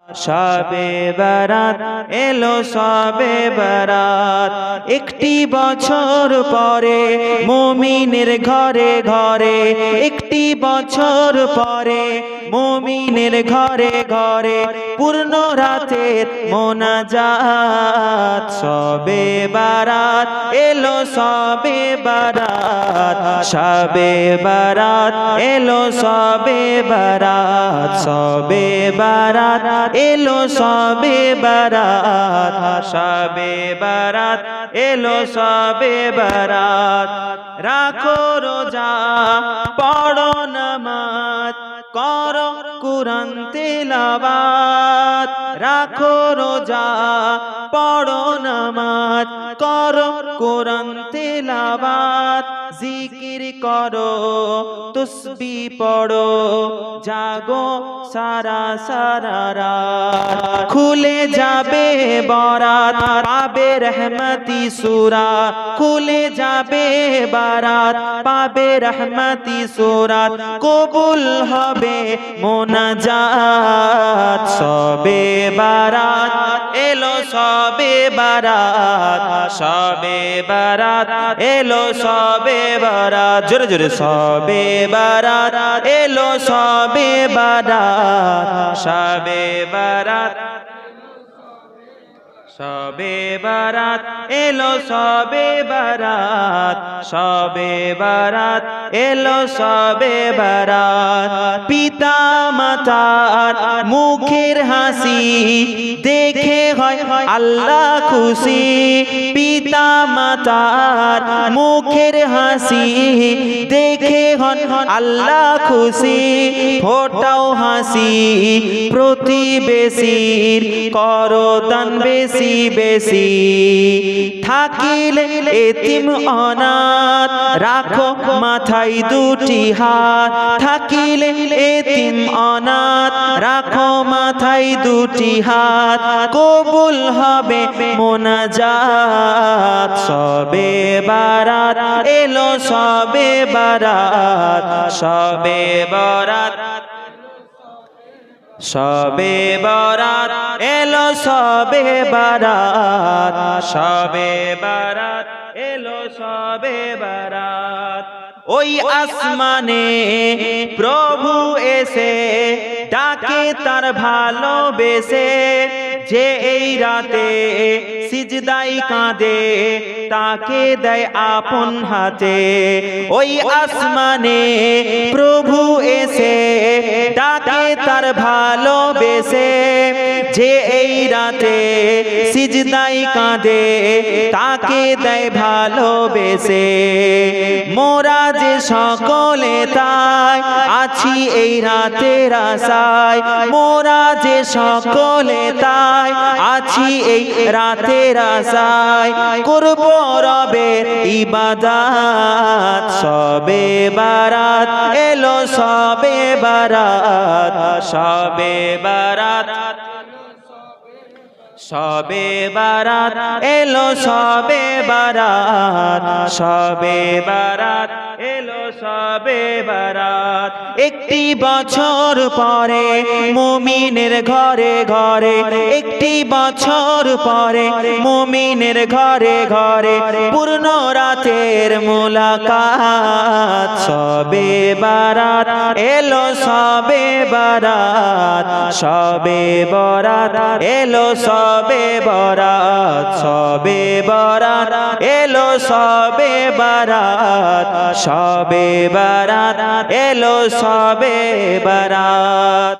শবে বরাত এলো শবে বরাত। একটি বছর পরে মুমিনের ঘরে ঘরে, একটি বছর পরে মুমিনের ঘরে ঘরে পূর্ণ রাতের মোনাজাত। শবে বরাত এলো শবে বরাত, শবে বরাত এলো শবে বরাত, শবে বরাত এলো শবে বরাত, শবে বরাত এলো শবে বরাত। রাখো রোজা পড়ো নামাজ করো কুরআন তিলাওয়াত, রাখো রোজা পড়ো নামাজ করো কুরআন তিলাওয়াত। জিকির করো তসবিহ পড়ো জাগো সারা সারা রাত। খুলে যাবে বরাত পাবে রহমতি সূরাত, খুলে যাবে বরাত পাবে রহমতি সূরাত। কবুল হবে মোনাজাত। শবে বরাত এলো শবে বরাত, শবে বরাত এলো শবে বরাত। জোরে জোরে শবে বরাত এলো শবে বরাত, শবে বরাত, শবে বরাত এলো শবে বরাত, শবে বরাত এলো শবে বরাত। পিতা মাতার মুখের হাসি দেখে হয় আল্লাহ খুশি, পিতা মাতার মুখের হাসি দেখে হন আল্লাহ খুশি। ফোটাও হাসি প্রতিবেশীর করো দান বেশি বেশি। থাকিলে এতিম অনাথ রাখো মাথায় দুটি হাত, থাকিলে এতিম অনাথ রাখো মাথায় দুটি হাত। কবুল হবে মোনাজাত। শবে বরাত এলো শবে বরাত, শবে বরাত, শবে বরাত এলো শবে বরাত, শবে বরাত এলো শবে বরাত। ওই আসমানে প্রভু এসে ডাকে তার ভালোবেসে, যে এই রাতে সিজদায় কাঁদে তাকে দেয় আপন হাতে। ওই আসমানে প্রভু এসে ডাকে তার ভালোবেসে, যে এই রাতে সিজদায় কাঁদে তাকে দেয় ভালোবেসে। মোরা যে সকলে তাই আছি এই রাতের আশায়, মোরা যে সকলে তাই আছি এই রাতের আশায়। করব রবের ইবাদত। শবে বরাত এলো শবে বরাত, শবে বরাত, শবে বরাত এলো শবে বরাত, শবে বরাত এলো শবে বরাত। একটি বছর পরে মুমিনের ঘরে ঘরে, একটি বছর পরে মুমিনের ঘরে ঘরে পূর্ণ রাতের মুলাকাত। শবে বরাত এলো শবে বরাত, শবে বরাত এলো শবে বরাত, শবে বরাত এলো শবে বরাত, শবে বরাত এলো শবে বরাত।